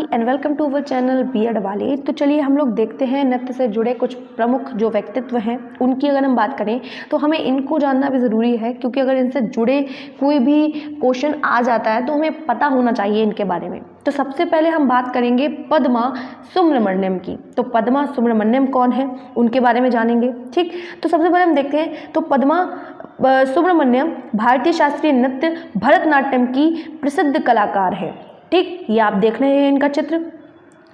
And welcome to our channel B Ed वाले। तो चलिए हम लोग देखते हैं नृत्य से जुड़े कुछ प्रमुख जो व्यक्तित्व हैं उनकी अगर हम बात करें तो हमें इनको जानना भी ज़रूरी है, क्योंकि अगर इनसे जुड़े कोई भी क्वेश्चन आ जाता है तो हमें पता होना चाहिए इनके बारे में। तो सबसे पहले हम बात करेंगे पद्मा सुब्रमण्यम की। तो पद्मा सुब्रमण्यम कौन है उनके बारे में जानेंगे। ठीक, तो सबसे पहले हम देखते हैं तो पद्मा सुब्रमण्यम भारतीय शास्त्रीय नृत्य भरतनाट्यम की प्रसिद्ध कलाकार है। ठीक, ये आप देख रहे हैं इनका चित्र।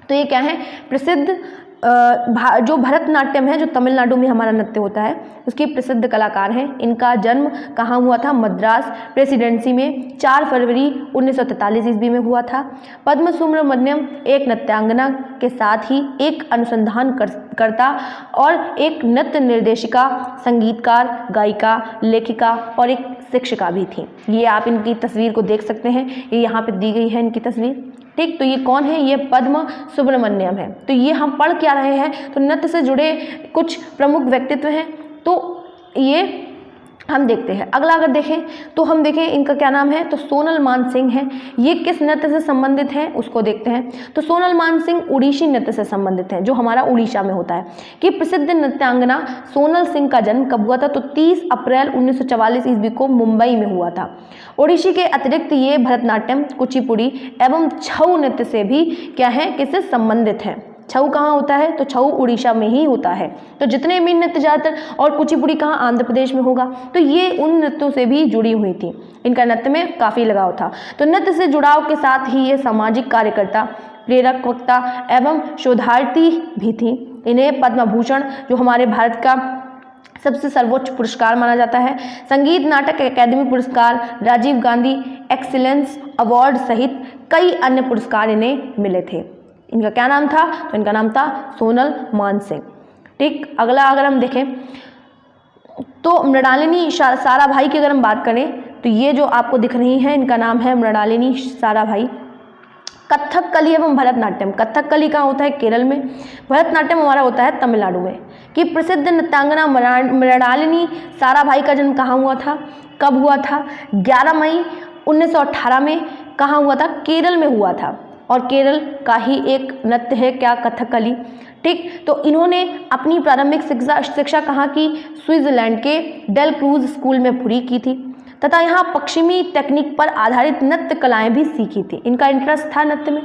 तो ये क्या है, प्रसिद्ध जो भरतनाट्यम है जो तमिलनाडु में हमारा नृत्य होता है उसकी प्रसिद्ध कलाकार हैं। इनका जन्म कहाँ हुआ था, मद्रास प्रेसिडेंसी में 4 फरवरी 1943 ईस्वी में हुआ था। पद्मा सुब्रमण्यम एक नृत्यांगना के साथ ही एक अनुसंधानकर्ता और एक नृत्य निर्देशिका, संगीतकार, गायिका, लेखिका और एक शिक्षिका भी थी। ये आप इनकी तस्वीर को देख सकते हैं, ये यहाँ पे दी गई है इनकी तस्वीर। ठीक, तो ये कौन है, ये पद्मा सुब्रमण्यम है। तो ये हम पढ़ क्या रहे हैं, तो नृत्य से जुड़े कुछ प्रमुख व्यक्तित्व हैं। तो ये हम देखते हैं। अगला अगर देखें तो हम देखें इनका क्या नाम है, तो सोनल मानसिंह है। ये किस नृत्य से संबंधित हैं उसको देखते हैं। तो सोनल मानसिंह उड़ीसी नृत्य से संबंधित हैं जो हमारा उड़ीसा में होता है। कि प्रसिद्ध नृत्यांगना सोनल सिंह का जन्म कब हुआ था, तो 30 अप्रैल 1944 ईस्वी को मुंबई में हुआ था। ओडिसी के अतिरिक्त ये भरतनाट्यम, कुचिपुड़ी एवं छऊ नृत्य से भी क्या है, किससे संबंधित है। छऊ कहाँ होता है, तो छऊ उड़ीसा में ही होता है। तो जितने भी नृत्य ज़्यादातर, और कुचिपुड़ी कहाँ, आंध्र प्रदेश में होगा। तो ये उन नृत्यों से भी जुड़ी हुई थी, इनका नृत्य में काफ़ी लगाव था। तो नृत्य से जुड़ाव के साथ ही ये सामाजिक कार्यकर्ता, प्रेरक, वक्ता एवं शोधार्थी भी थी। इन्हें पद्म भूषण जो हमारे भारत का सबसे सर्वोच्च पुरस्कार माना जाता है, संगीत नाटक अकादमी पुरस्कार, राजीव गांधी एक्सीलेंस अवार्ड सहित कई अन्य पुरस्कार इन्हें मिले थे। इनका क्या नाम था, तो इनका नाम था सोनल मानसिंह। ठीक, अगला अगर हम देखें तो मृणालिनी साराभाई की अगर हम बात करें तो ये जो आपको दिख रही हैं इनका नाम है मृणालिनी साराभाई। कथकली एवं भरतनाट्यम, कथकली कहाँ होता है, केरल में। भरतनाट्यम हमारा होता है तमिलनाडु में। कि प्रसिद्ध नृत्यांगना मृणालिनी साराभाई का जन्म कहाँ हुआ था, कब हुआ था, 11 मई 1918 में। कहाँ हुआ था, केरल में हुआ था। और केरल का ही एक नृत्य है क्या, कथकली। ठीक, तो इन्होंने अपनी प्रारंभिक शिक्षा कहाँ की, स्विट्जरलैंड के डेल क्रूज स्कूल में पूरी की थी तथा यहाँ पश्चिमी टेक्निक पर आधारित नृत्य कलाएं भी सीखी थी। इनका इंटरेस्ट था नृत्य में।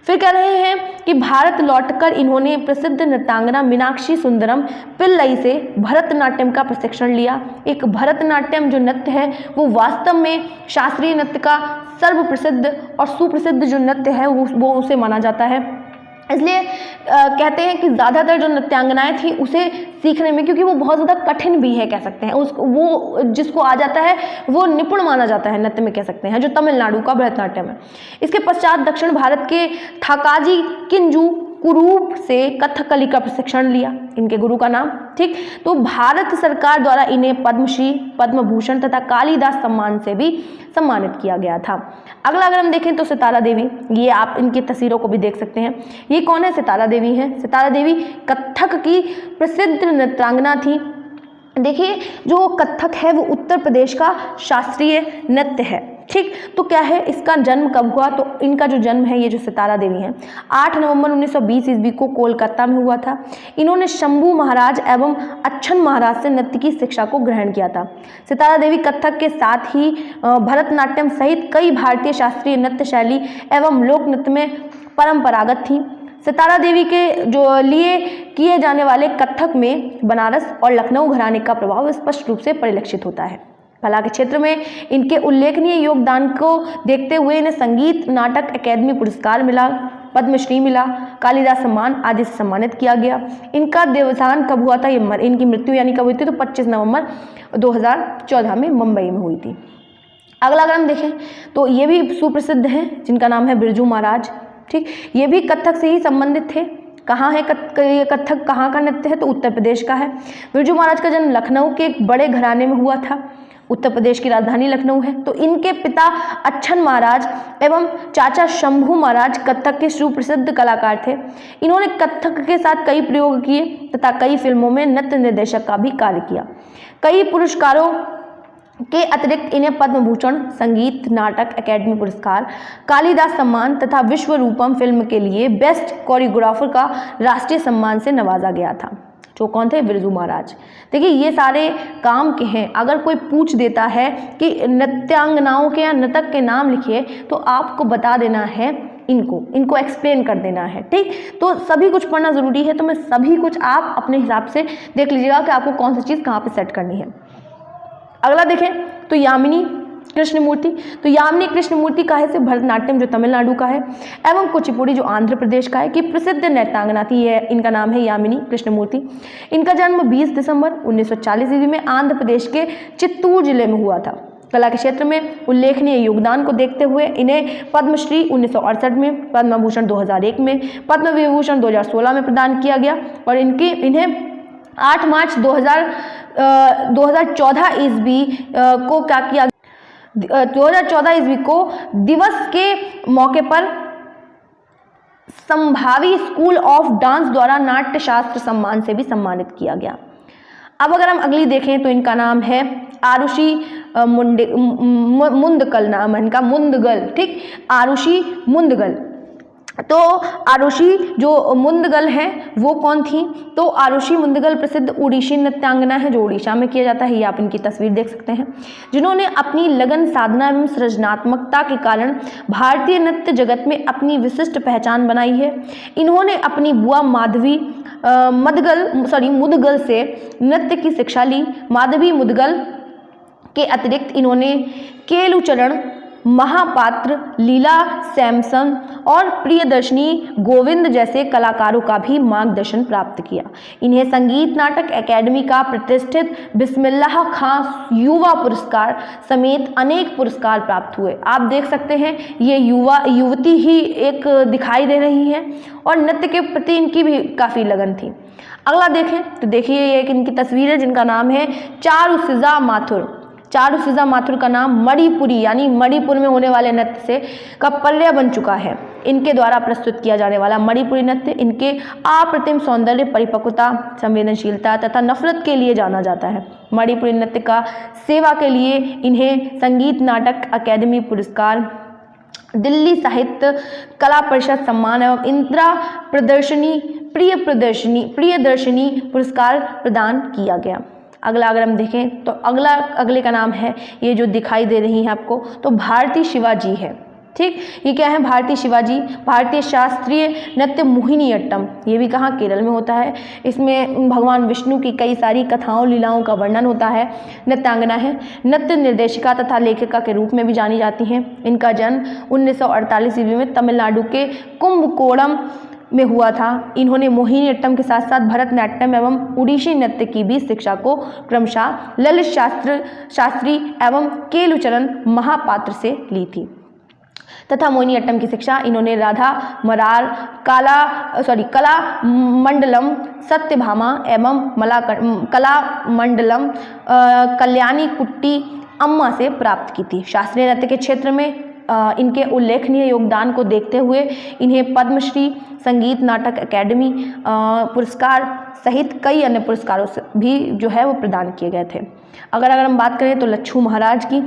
फिर कह रहे हैं कि भारत लौटकर इन्होंने प्रसिद्ध नृत्यांगना मीनाक्षी सुंदरम पिल्लई से भरतनाट्यम का प्रशिक्षण लिया। एक भरतनाट्यम जो नृत्य है वो वास्तव में शास्त्रीय नृत्य का सर्वप्रसिद्ध और सुप्रसिद्ध जो नृत्य है वो उसे माना जाता है। इसलिए कहते हैं कि ज़्यादातर जो नृत्यांगनाएं थी उसे सीखने में, क्योंकि वो बहुत ज़्यादा कठिन भी है कह सकते हैं, वो जिसको आ जाता है वो निपुण माना जाता है नृत्य में कह सकते हैं, जो तमिलनाडु का भरतनाट्यम है। इसके पश्चात दक्षिण भारत के थाकाजी किंजू कुरूप से कथकली का प्रशिक्षण लिया, इनके गुरु का नाम। ठीक, तो भारत सरकार द्वारा इन्हें पद्मश्री, पद्म भूषण तथा कालिदास सम्मान से भी सम्मानित किया गया था। अगला अगर हम देखें तो सितारा देवी, ये आप इनकी तस्वीरों को भी देख सकते हैं। ये कौन है, सितारा देवी हैं। सितारा देवी कथक की प्रसिद्ध नृत्यांगना थी। देखिए जो कथक है वो उत्तर प्रदेश का शास्त्रीय नृत्य है। ठीक, तो क्या है, इसका जन्म कब हुआ, तो इनका जो जन्म है ये जो सितारा देवी हैं 8 नवंबर 1920 ईस्वी को कोलकाता में हुआ था। इन्होंने शंभू महाराज एवं अच्छन महाराज से नृत्य की शिक्षा को ग्रहण किया था। सितारा देवी कथक के साथ ही भरतनाट्यम सहित कई भारतीय शास्त्रीय नृत्य शैली एवं लोक नृत्य में परंपरागत थी। सितारा देवी के जो लिए किए जाने वाले कथक में बनारस और लखनऊ घराने का प्रभाव स्पष्ट रूप से परिलक्षित होता है। कला के क्षेत्र में इनके उल्लेखनीय योगदान को देखते हुए इन्हें संगीत नाटक अकादमी पुरस्कार मिला, पद्मश्री मिला, कालिदास सम्मान आदि से सम्मानित किया गया। इनका देवसान कब हुआ था, इनकी मृत्यु यानी कब हुई थी, तो 25 नवंबर 2014 में मुंबई में हुई थी। अगला अगर हम देखें तो ये भी सुप्रसिद्ध हैं जिनका नाम है बिरजू महाराज। ठीक, ये भी कथक से ही संबंधित थे। कहाँ है कथक, कहाँ का नृत्य है, तो उत्तर प्रदेश का है। बिरजू महाराज का जन्म लखनऊ के एक बड़े घराने में हुआ था। उत्तर प्रदेश की राजधानी लखनऊ है। तो इनके पिता अच्छन महाराज एवं चाचा शंभू महाराज कथक के सुप्रसिद्ध कलाकार थे। इन्होंने कथक के साथ कई प्रयोग किए तथा कई फिल्मों में नृत्य निर्देशक का भी कार्य किया। कई पुरस्कारों के अतिरिक्त इन्हें पद्म भूषण, संगीत नाटक अकेडमी पुरस्कार, कालिदास सम्मान तथा विश्वरूपम फिल्म के लिए बेस्ट कोरियोग्राफर का राष्ट्रीय सम्मान से नवाजा गया था। जो कौन थे? बिरजू महाराज। देखिए ये सारे काम के हैं। अगर कोई पूछ देता है कि नृत्यांगनाओं के या नृतक के नाम लिखिए तो आपको बता देना है इनको एक्सप्लेन कर देना है। ठीक, तो सभी कुछ पढ़ना ज़रूरी है। तो मैं सभी कुछ आप अपने हिसाब से देख लीजिएगा कि आपको कौन सी चीज़ कहाँ पे सेट करनी है। अगला देखें तो यामिनी कृष्णमूर्ति। तो यामिनी कृष्णमूर्ति का है से भरतनाट्यम जो तमिलनाडु का है एवं कुचिपुड़ी जो आंध्र प्रदेश का है कि प्रसिद्ध नृत्यांगना थी। ये इनका नाम है यामिनी कृष्णमूर्ति। इनका जन्म 20 दिसंबर 1940 ईस्वी में आंध्र प्रदेश के चित्तूर जिले में हुआ था। कला के क्षेत्र में उल्लेखनीय योगदान को देखते हुए इन्हें पद्मश्री 1968 में, पद्म भूषण 2001 में, पद्म विभूषण 2016 में प्रदान किया गया और इन्हें 8 मार्च 2014 ईस्वी को क्या किया 2014 ईस्वी को दिवस के मौके पर संभावी स्कूल ऑफ डांस द्वारा नाट्य शास्त्र सम्मान से भी सम्मानित किया गया। अब अगर हम अगली देखें तो इनका नाम है आरुषि मुंदगल। नाम है इनका मुंदगल। ठीक, आरुषि मुंदगल। तो आरुषि जो मुंदगल है वो कौन थी? तो आरुषि मुंदगल प्रसिद्ध उड़ीसी नृत्यांगना है जो उड़ीसा में किया जाता है। ये आप इनकी तस्वीर देख सकते हैं, जिन्होंने अपनी लगन, साधना एवं सृजनात्मकता के कारण भारतीय नृत्य जगत में अपनी विशिष्ट पहचान बनाई है। इन्होंने अपनी बुआ मुदगल से नृत्य की शिक्षा ली। माधवी मुदगल के अतिरिक्त इन्होंने केलुचरण महापात्र, लीला सैमसन और प्रियदर्शनी गोविंद जैसे कलाकारों का भी मार्गदर्शन प्राप्त किया। इन्हें संगीत नाटक अकेडमी का प्रतिष्ठित बिस्मिल्लाह खां युवा पुरस्कार समेत अनेक पुरस्कार प्राप्त हुए। आप देख सकते हैं ये युवती ही एक दिखाई दे रही है और नृत्य के प्रति इनकी भी काफ़ी लगन थी। अगला देखें तो देखिए ये एक इनकी तस्वीर है जिनका नाम है चारुशिजा माथुर। चारुशिजा माथुर का नाम मणिपुरी यानी मणिपुर में होने वाले नृत्य से का पर्याय बन चुका है। इनके द्वारा प्रस्तुत किया जाने वाला मणिपुरी नृत्य इनके अप्रतिम सौंदर्य, परिपक्वता, संवेदनशीलता तथा नफरत के लिए जाना जाता है। मणिपुरी नृत्य का सेवा के लिए इन्हें संगीत नाटक अकेडमी पुरस्कार, दिल्ली साहित्य कला परिषद सम्मान एवं इंदिरा प्रियदर्शनी पुरस्कार प्रदान किया गया। अगला अगर हम देखें तो अगले का नाम है, ये जो दिखाई दे रही है आपको, तो भारती शिवाजी है। ठीक, ये क्या है? भारती शिवाजी। भारतीय शास्त्रीय नृत्य मोहिनी अट्टम, ये भी कहाँ? केरल में होता है। इसमें भगवान विष्णु की कई सारी कथाओं लीलाओं का वर्णन होता है। नृत्यांगना है, नृत्य निर्देशिका तथा लेखिका के रूप में भी जानी जाती हैं। इनका जन्म 1948 ईस्वी में तमिलनाडु के कुंभकोणम में हुआ था। इन्होंने मोहिनी अट्टम के साथ साथ भरतनाट्यम एवं उड़ीसी नृत्य की भी शिक्षा को क्रमशः ललित शास्त्री एवं केलुचरण महापात्र से ली थी तथा मोहिनी अट्टम की शिक्षा इन्होंने राधा मरार, कला मंडलम, सत्यभामा एवं कला मंडलम कल्याणी कुट्टी अम्मा से प्राप्त की थी। शास्त्रीय नृत्य के क्षेत्र में इनके उल्लेखनीय योगदान को देखते हुए इन्हें पद्मश्री, संगीत नाटक अकेडमी पुरस्कार सहित कई अन्य पुरस्कारों से भी जो है वो प्रदान किए गए थे। अगर हम बात करें तो लच्छू महाराज की,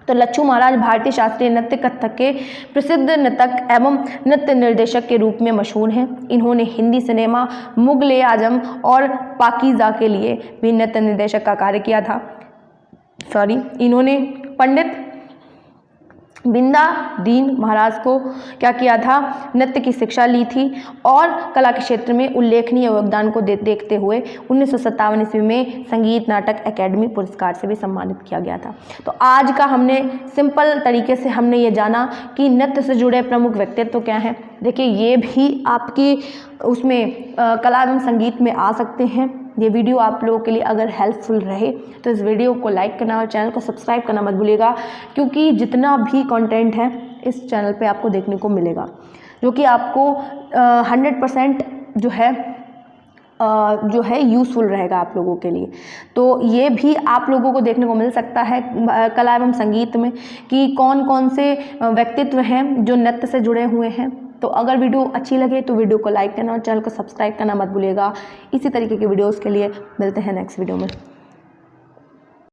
तो लच्छू महाराज भारतीय शास्त्रीय नृत्य कथक के प्रसिद्ध नर्तक एवं नृत्य निर्देशक के रूप में मशहूर हैं। इन्होंने हिंदी सिनेमा, मुगल आजम और पाकीज़ा के लिए भी नृत्य निर्देशक का कार्य किया था। इन्होंने पंडित बिंदा दीन महाराज को क्या किया था? नृत्य की शिक्षा ली थी और कला के क्षेत्र में उल्लेखनीय योगदान को देखते हुए 1957 ईस्वी में संगीत नाटक अकेडमी पुरस्कार से भी सम्मानित किया गया था। तो आज का हमने सिंपल तरीके से हमने ये जाना कि नृत्य से जुड़े प्रमुख व्यक्तित्व क्या हैं। देखिए ये भी आपकी उसमें कला एवं संगीत में आ सकते हैं। ये वीडियो आप लोगों के लिए अगर हेल्पफुल रहे तो इस वीडियो को लाइक करना और चैनल को सब्सक्राइब करना मत भूलिएगा, क्योंकि जितना भी कंटेंट है इस चैनल पे आपको देखने को मिलेगा जो कि आपको 100% जो है यूज़फुल रहेगा आप लोगों के लिए। तो ये भी आप लोगों को देखने को मिल सकता है कला एवं संगीत में कि कौन कौन से व्यक्तित्व हैं जो नृत्य से जुड़े हुए हैं। तो अगर वीडियो अच्छी लगे तो वीडियो को लाइक करना और चैनल को सब्सक्राइब करना मत भूलिएगा। इसी तरीके की वीडियोस के लिए मिलते हैं नेक्स्ट वीडियो में।